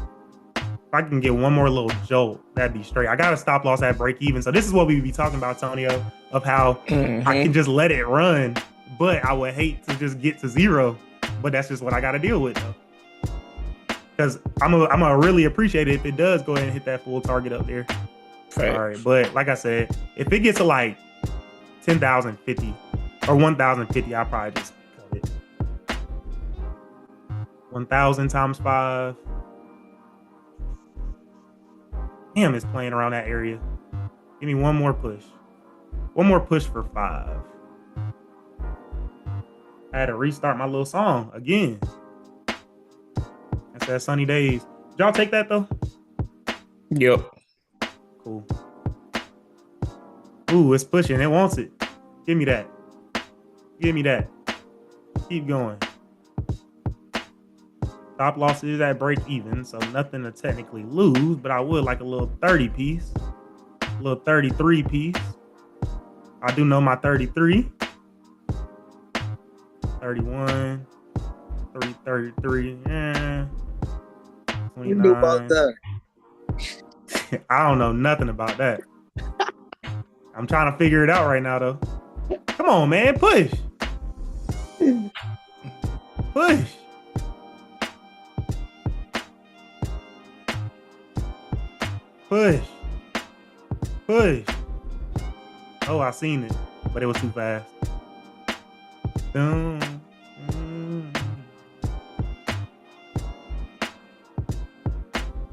If I can get one more little jolt, that'd be straight. I got a stop loss at break even. So this is what we be talking about, Tonio, of how I can just let it run, but I would hate to just get to zero. But that's just what I got to deal with, though. Because I'm gonna really appreciate it if it does go ahead and hit that full target up there. Right. All right, but like I said, if it gets to like 10,050 or 1,050, I'll probably just cut it. 1,000 times 5. Damn, it's playing around that area. Give me one more push. One more push for 5. I had to restart my little song again. That's that sunny days. Did y'all take that though? Yep. Cool. Ooh, it's pushing. It wants it. Give me that. Give me that. Keep going. Stop loss is at break even, so nothing to technically lose, but I would like a little 30 piece. A little 33 piece. I do know my 33. 31. 333. Yeah. 29. You knew about that. I don't know nothing about that. I'm trying to figure it out right now, though. Come on, man. Push. Push. Push. Push. Oh, I seen it, but it was too fast.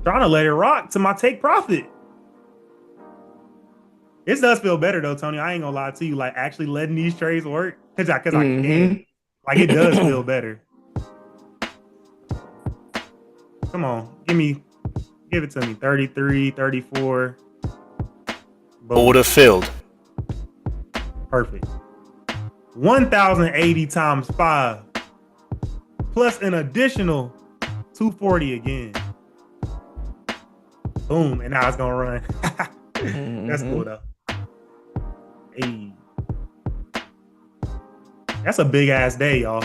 Trying to let it rock to my take profit. This does feel better though, Tony. I ain't gonna lie to you. Like actually letting these trades work, cause I can. Like it does feel better. Come on, give it to me. 33, 34. Boom. Order filled. Perfect. 1,080 times 5, plus an additional 240 again. Boom, and now it's gonna run. That's cool though. Hey, that's a big ass day, y'all.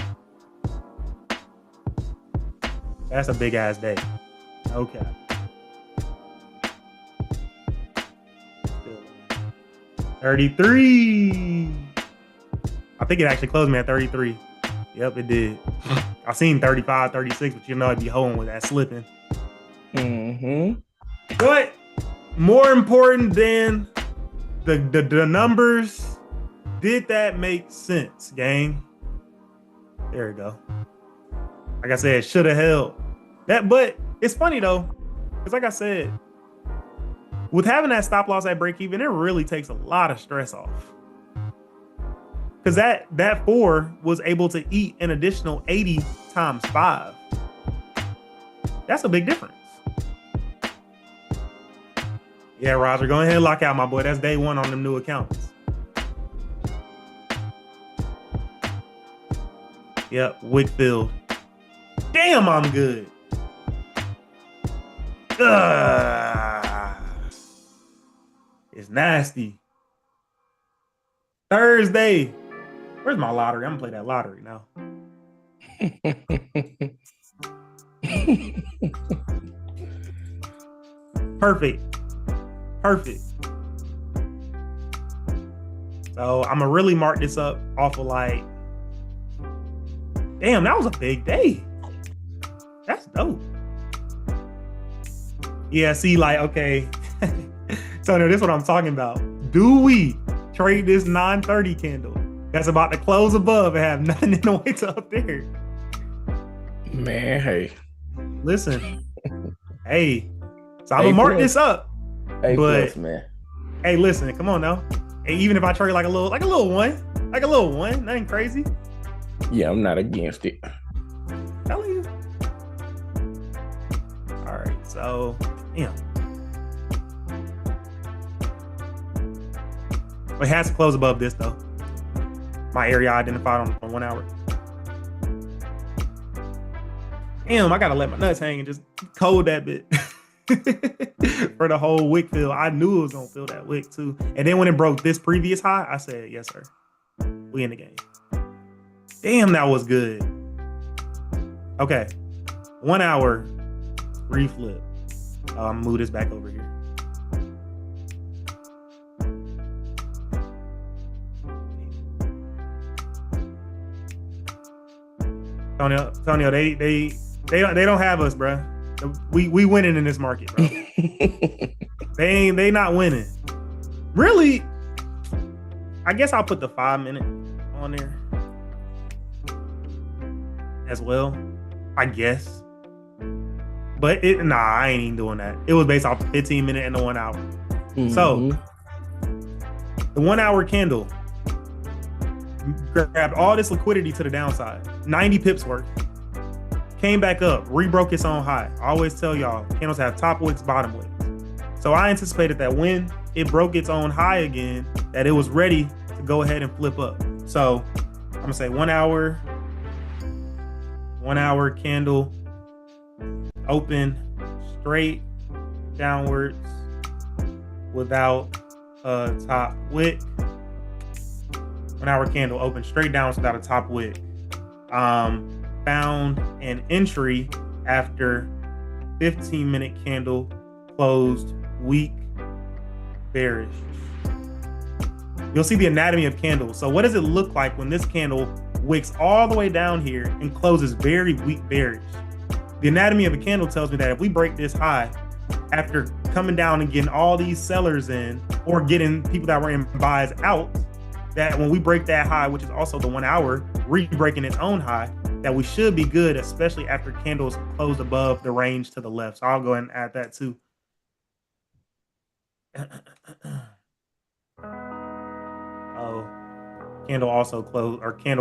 That's a big ass day. Okay. 33. I think it actually closed me at 33. Yep, it did. I seen 35, 36, but you know I'd be holding with that slipping. But more important than the numbers, did that make sense, gang? There we go. Like I said, should have held that, but it's funny though, because like I said, with having that stop loss at break even, it really takes a lot of stress off. Because that 4 was able to eat an additional 80 times 5. That's a big difference. Yeah, Roger, go ahead and lock out, my boy. That's day 1 on them new accounts. Yep, Wickfield. Damn, I'm good. It's nasty. Thursday. Where's my lottery? I'm gonna play that lottery now. Perfect. So I'm gonna really mark this up off of like, damn, that was a big day. That's dope. Yeah, see, like, okay. So this is what I'm talking about. Do we trade this 930 candle that's about to close above and have nothing in the way to up there? Man, hey. Listen. Hey. So I'm gonna mark this up. A but plus, man. Hey, listen, come on now. Hey, even if I trade like a little one, nothing crazy. Yeah, I'm not against it. Telling you. All right, so damn. It has to close above this though. My area identified on 1 hour. Damn, I gotta let my nuts hang and just code that bit. For the whole wick fill. I knew it was gonna fill that wick too. And then when it broke this previous high, I said, yes, sir. We in the game. Damn, that was good. Okay. 1 hour, reflip. I'm gonna move this back over here. Antonio, they don't have us, bro. We winning in this market, bro. they not winning. Really? I guess I'll put the 5 minute on there as well. I guess. But I ain't even doing that. It was based off the 15 minute and the 1 hour. So the 1 hour candle grabbed all this liquidity to the downside, 90 pips worth, came back up, rebroke its own high. I always tell y'all, candles have top wicks, bottom wicks. So I anticipated that when it broke its own high again, that it was ready to go ahead and flip up. So I'm gonna say 1 hour candle, open straight downwards without a top wick. 1 hour candle open straight down without a top wick. Found an entry after 15 minute candle closed weak bearish. You'll see the anatomy of candles. So what does it look like when this candle wicks all the way down here and closes very weak bearish? The anatomy of a candle tells me that if we break this high after coming down and getting all these sellers in, or getting people that were in buys out, that when we break that high, which is also the 1 hour, re-breaking its own high, that we should be good, especially after candles closed above the range to the left. So I'll go ahead and add that too. Oh, candle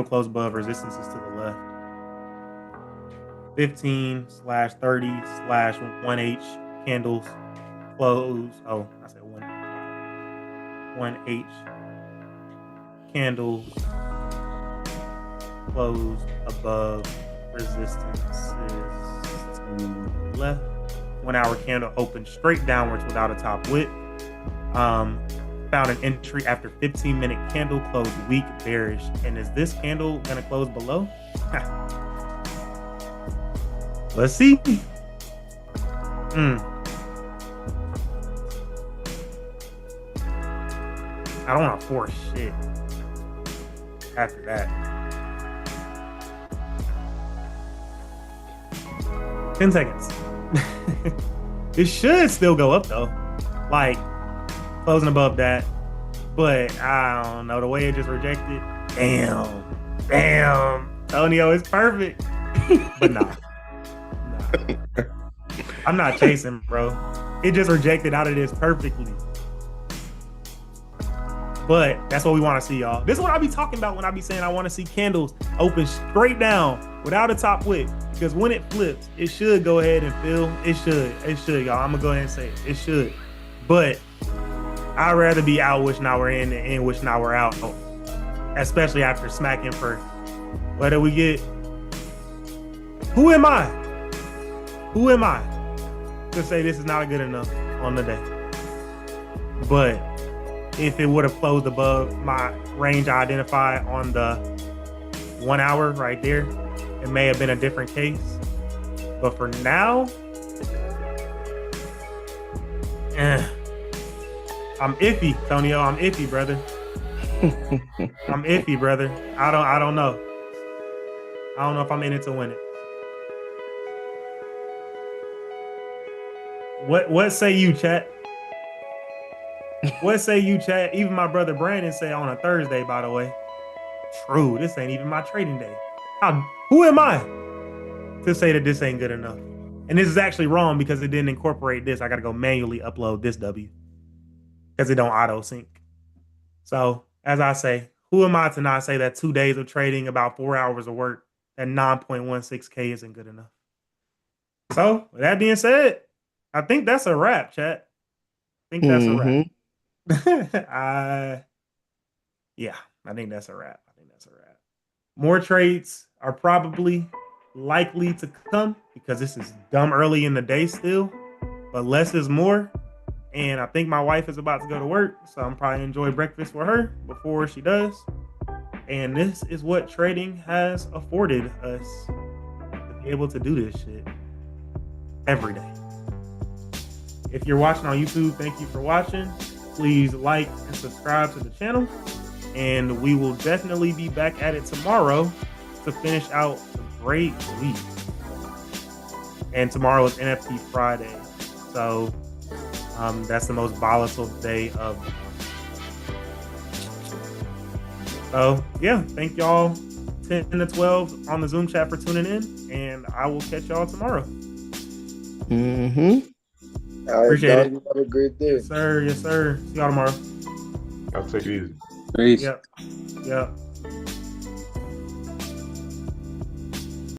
closed above resistances to the left. 15/30/1H candles close. Oh, I said 1H candles closed above resistances to the left. 1 hour candle opened straight downwards without a top wick. Found an entry after 15 minute candle closed weak bearish. And is this candle gonna close below? Let's see. I don't want to force shit after that. 10 seconds. It should still go up though. Like closing above that. But I don't know. The way it just rejected. Damn. Tonio is perfect. But nah. I'm not chasing, bro. It just rejected out of this perfectly. But that's what we want to see, y'all. This is what I be talking about when I be saying I want to see candles open straight down without a top wick. Because when it flips, it should go ahead and fill. It should, y'all. I'm gonna go ahead and say it. It should. But I'd rather be out wishing I were in than in wishing I were out. Especially after smacking for, what did we get? Who am I to say this is not good enough on the day? But if it would have closed above my range I identified on the 1 hour right there, it may have been a different case. But for now, I'm iffy, Tonio. I'm iffy, brother. I'm iffy, brother. I don't know. I don't know if I'm in it to win it. What say you, chat? What say you, chat? Even my brother Brandon said on a Thursday, by the way. True, this ain't even my trading day. Who am I to say that this ain't good enough? And this is actually wrong because it didn't incorporate this. I got to go manually upload this W because it don't auto sync. So as I say, who am I to not say that 2 days of trading, about 4 hours of work, that 9.16K isn't good enough? So with that being said, I think that's a wrap, chat. I think that's a wrap. Yeah, I think that's a wrap. More trades are probably likely to come because this is dumb early in the day still, but less is more. And I think my wife is about to go to work, so I'm probably enjoy breakfast with her before she does. And this is what trading has afforded us to be able to do this shit every day. If you're watching on YouTube, thank you for watching. Please like and subscribe to the channel. And we will definitely be back at it tomorrow to finish out the great week. And tomorrow is NFT Friday. So that's the most volatile day of. So yeah, thank y'all 10 to 12 on the Zoom chat for tuning in. And I will catch y'all tomorrow. Mm-hmm. Appreciate it. Have a great day. Yes, sir. Yes, sir. See y'all tomorrow. I'll take it easy. Peace. Yep. Yep.